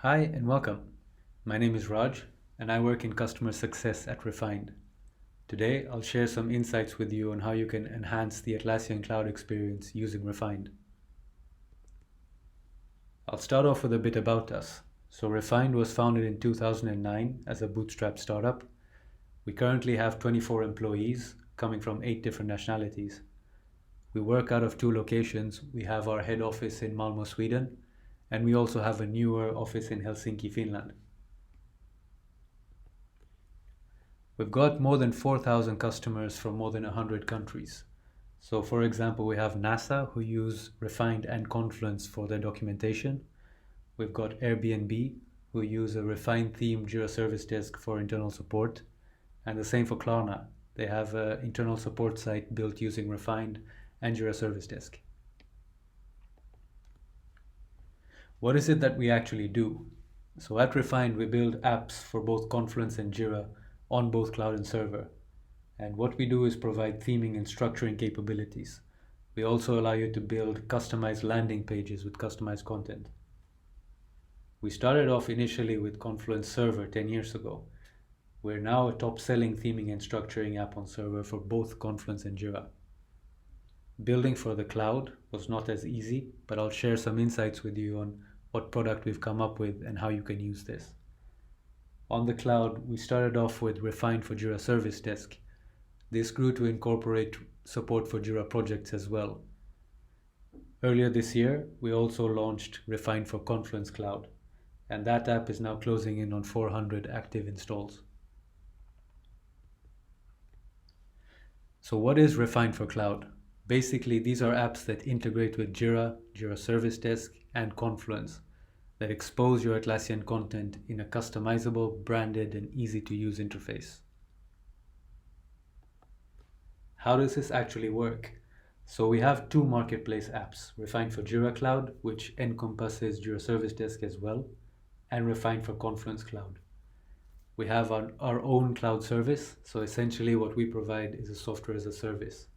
Hi and welcome. My name is Raj and I work in customer success at Refined. Today I'll share some insights with you on how you can enhance the Atlassian cloud experience using Refined. I'll start off with a bit about us. So Refined was founded in 2009 as a bootstrap startup. We currently have 24 employees coming from 8 different nationalities. We work out of 2 locations. We have our head office in Malmö, Sweden, and we also have a newer office in Helsinki, Finland. We've got more than 4,000 customers from more than 100 countries. So for example, we have NASA who use Refined and Confluence for their documentation. We've got Airbnb who use a Refined themed Jira Service Desk for internal support. And the same for Klarna. They have an internal support site built using Refined and Jira Service Desk. What is it that we actually do? So at Refined, we build apps for both Confluence and Jira on both cloud and server. And what we do is provide theming and structuring capabilities. We also allow you to build customized landing pages with customized content. We started off initially with Confluence Server 10 years ago. We're now a top-selling theming and structuring app on server for both Confluence and Jira. Building for the cloud was not as easy, but I'll share some insights with you on what product we've come up with and how you can use this. On the cloud, we started off with Refined for Jira Service Desk. This grew to incorporate support for Jira projects as well. Earlier this year, we also launched Refined for Confluence Cloud, and that app is now closing in on 400 active installs. So what is Refined for Cloud? Basically, these are apps that integrate with Jira, Jira Service Desk, and Confluence that expose your Atlassian content in a customizable, branded, and easy-to-use interface. How does this actually work? So we have 2 marketplace apps, Refined for Jira Cloud, which encompasses Jira Service Desk as well, and Refined for Confluence Cloud. We have our own cloud service, so essentially what we provide is a software as a service.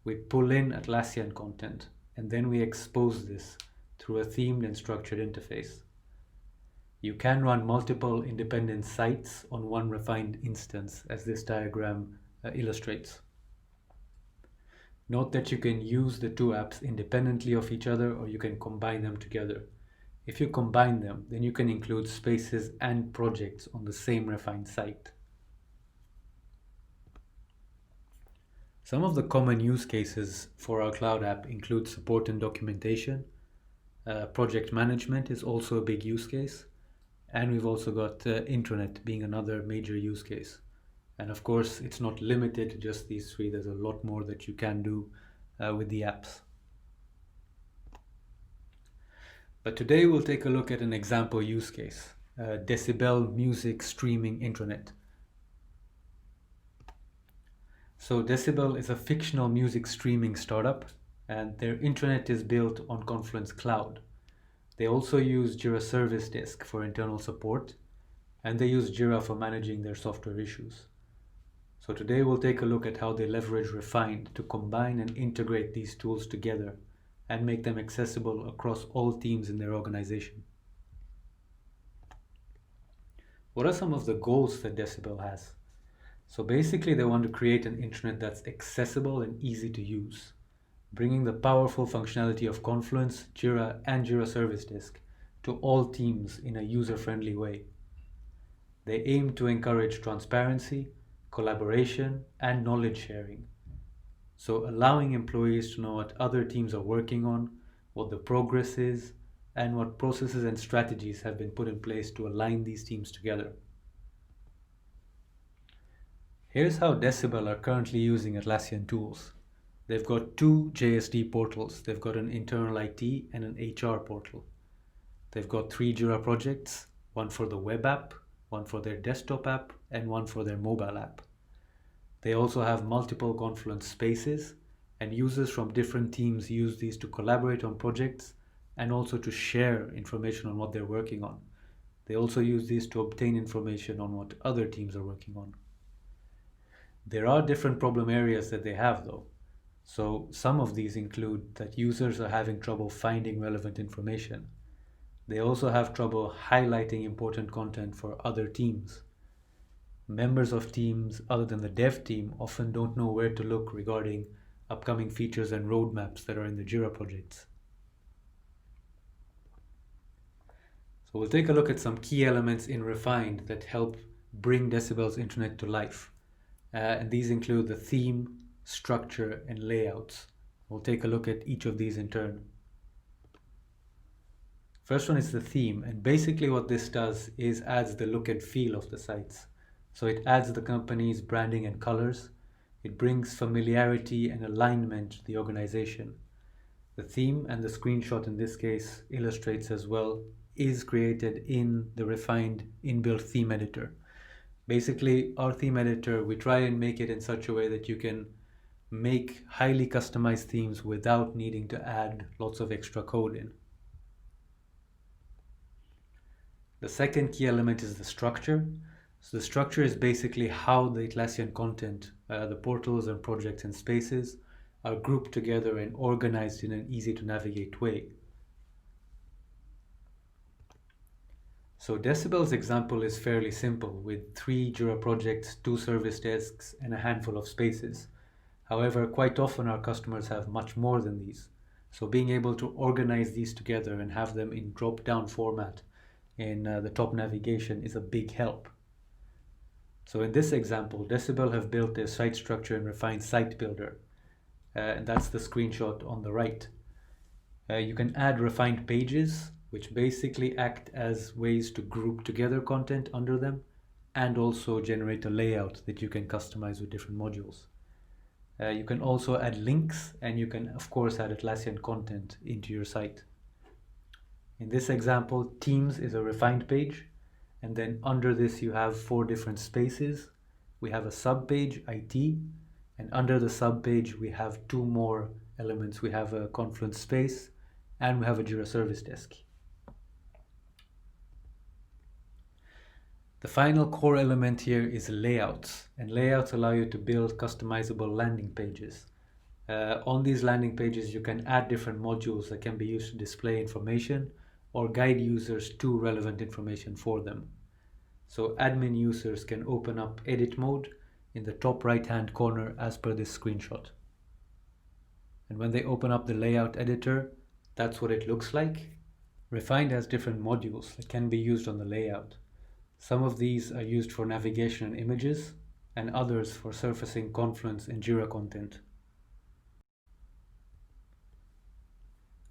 We pull in Atlassian content, and then we expose this through a themed and structured interface. You can run multiple independent sites on one Refined instance, as this diagram illustrates. Note that you can use the 2 apps independently of each other, or you can combine them together. If you combine them, then you can include spaces and projects on the same Refined site. Some of the common use cases for our cloud app include support and documentation. Project management is also a big use case. And we've also got intranet being another major use case. And of course, it's not limited to just these 3. There's a lot more that you can do with the apps. But today we'll take a look at an example use case, Decibel Music Streaming Intranet. So Decibel is a fictional music streaming startup, and their intranet is built on Confluence Cloud. They also use Jira Service Desk for internal support, and they use Jira for managing their software issues. So today we'll take a look at how they leverage Refined to combine and integrate these tools together and make them accessible across all teams in their organization. What are some of the goals that Decibel has? So basically they want to create an intranet that's accessible and easy to use, bringing the powerful functionality of Confluence, Jira, and Jira Service Desk to all teams in a user-friendly way. They aim to encourage transparency, collaboration, and knowledge sharing. So allowing employees to know what other teams are working on, what the progress is, and what processes and strategies have been put in place to align these teams together. Here's how Decibel are currently using Atlassian tools. They've got 2 JSD portals. They've got an internal IT and an HR portal. They've got 3 Jira projects, 1 for the web app, 1 for their desktop app, and 1 for their mobile app. They also have multiple Confluence spaces, and users from different teams use these to collaborate on projects and also to share information on what they're working on. They also use these to obtain information on what other teams are working on. There are different problem areas that they have though. So some of these include that users are having trouble finding relevant information. They also have trouble highlighting important content for other teams. Members of teams other than the dev team often don't know where to look regarding upcoming features and roadmaps that are in the Jira projects. So we'll take a look at some key elements in Refined that help bring Decibel's internet to life. And these include the theme, structure, and layouts. We'll take a look at each of these in turn. First one is the theme, and basically what this does is adds the look and feel of the sites. So it adds the company's branding and colors. It brings familiarity and alignment to the organization. The theme, and the screenshot in this case illustrates as well, is created in the Refined inbuilt theme editor. Basically, our theme editor, we try and make it in such a way that you can make highly customized themes without needing to add lots of extra code in. The second key element is the structure. So the structure is basically how the Atlassian content, the portals and projects and spaces, are grouped together and organized in an easy to navigate way. So Decibel's example is fairly simple, with 3 Jira projects, 2 service desks, and a handful of spaces. However, quite often our customers have much more than these. So being able to organize these together and have them in drop-down format in the top navigation is a big help. So in this example, Decibel have built their site structure in Refined Site Builder. And that's the screenshot on the right. You can add refined pages, which basically act as ways to group together content under them, and also generate a layout that you can customize with different modules. You can also add links, and you can of course add Atlassian content into your site. In this example, Teams is a refined page, and then under this you have 4 different spaces. We have a sub-page, IT, and under the sub-page we have 2 more elements. We have a Confluence space, and we have a Jira service desk. The final core element here is layouts, and layouts allow you to build customizable landing pages. On these landing pages you can add different modules that can be used to display information or guide users to relevant information for them. So admin users can open up edit mode in the top right hand corner as per this screenshot. And when they open up the layout editor, that's what it looks like. Refined has different modules that can be used on the layout. Some of these are used for navigation and images, and others for surfacing Confluence and Jira content.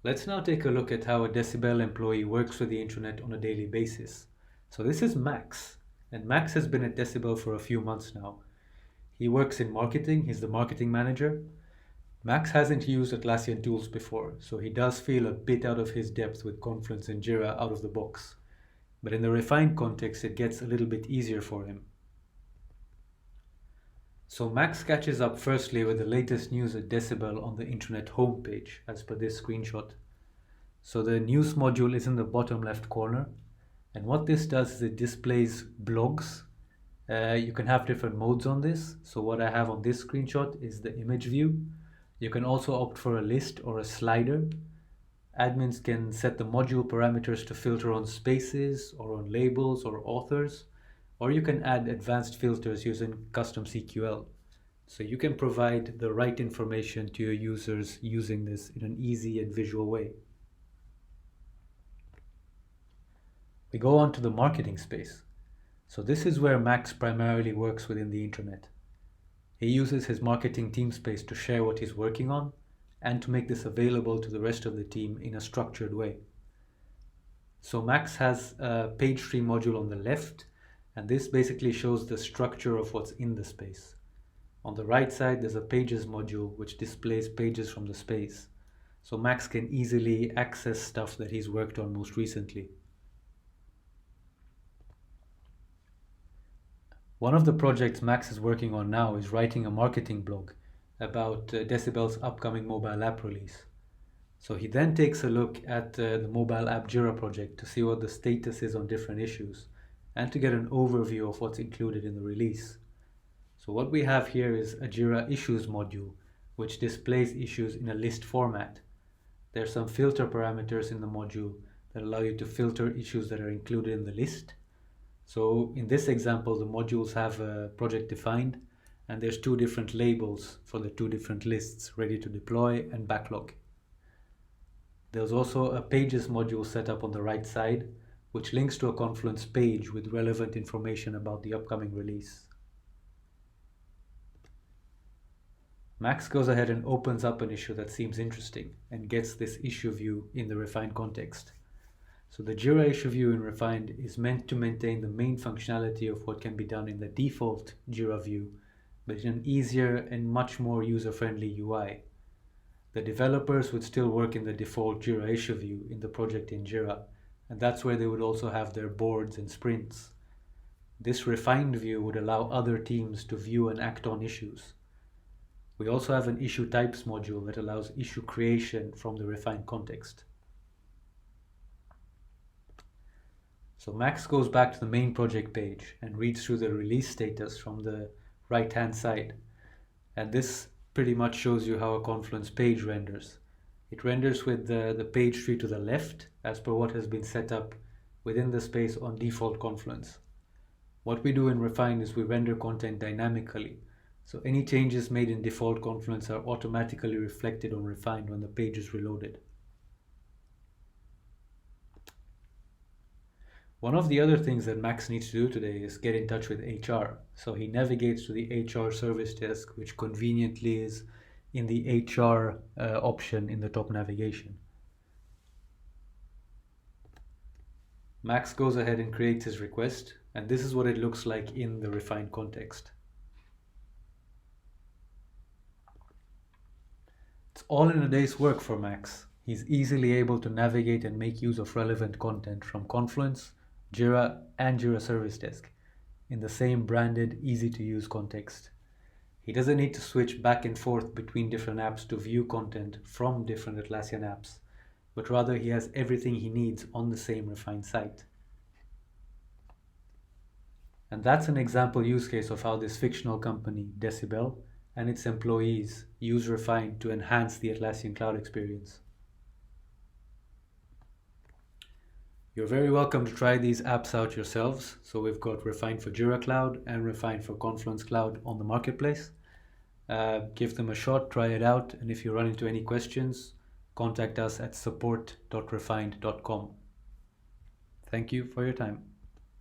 Let's now take a look at how a Decibel employee works with the internet on a daily basis. So this is Max, and Max has been at Decibel for a few months now. He works in marketing, he's the marketing manager. Max hasn't used Atlassian tools before, so he does feel a bit out of his depth with Confluence and Jira out of the box. But in the Refined context, it gets a little bit easier for him. So Max catches up firstly with the latest news at Decibel on the internet homepage, as per this screenshot. So the news module is in the bottom left corner, and what this does is it displays blogs. You can have different modes on this. So what I have on this screenshot is the image view. You can also opt for a list or a slider. Admins can set the module parameters to filter on spaces or on labels or authors, or you can add advanced filters using custom CQL. So you can provide the right information to your users using this in an easy and visual way. We go on to the marketing space. So this is where Max primarily works within the internet. He uses his marketing team space to share what he's working on and to make this available to the rest of the team in a structured way. So Max has a page tree module on the left, and this basically shows the structure of what's in the space. On the right side, there's a pages module which displays pages from the space. So Max can easily access stuff that he's worked on most recently. One of the projects Max is working on now is writing a marketing blog about Decibel's upcoming mobile app release. So he then takes a look at the mobile app Jira project to see what the status is on different issues and to get an overview of what's included in the release. So what we have here is a Jira issues module which displays issues in a list format. There are some filter parameters in the module that allow you to filter issues that are included in the list. So in this example, the modules have a project defined, and there's two different labels for the two different lists, ready to deploy and backlog. There's also a pages module set up on the right side, which links to a Confluence page with relevant information about the upcoming release. Max goes ahead and opens up an issue that seems interesting and gets this issue view in the refined context. So the Jira issue view in refined is meant to maintain the main functionality of what can be done in the default Jira view, but in an easier and much more user-friendly UI. The developers would still work in the default Jira issue view in the project in Jira, and that's where they would also have their boards and sprints. This refined view would allow other teams to view and act on issues. We also have an issue types module that allows issue creation from the refined context. So Max goes back to the main project page and reads through the release status from the right-hand side. And this pretty much shows you how a Confluence page renders. It renders with the page tree to the left as per what has been set up within the space on default Confluence. What we do in Refine is we render content dynamically. So any changes made in default Confluence are automatically reflected on Refine when the page is reloaded. One of the other things that Max needs to do today is get in touch with HR. So he navigates to the HR service desk, which conveniently is in the HR option in the top navigation. Max goes ahead and creates his request, and this is what it looks like in the refined context. It's all in a day's work for Max. He's easily able to navigate and make use of relevant content from Confluence, Jira, and Jira Service Desk in the same branded, easy-to-use context. He doesn't need to switch back and forth between different apps to view content from different Atlassian apps, but rather he has everything he needs on the same refined site. And that's an example use case of how this fictional company, Decibel, and its employees use Refine to enhance the Atlassian cloud experience. You're very welcome to try these apps out yourselves. So we've got Refine for Jira Cloud and Refine for Confluence Cloud on the marketplace. Give them a shot, try it out, and if you run into any questions, contact us at support.refined.com. Thank you for your time.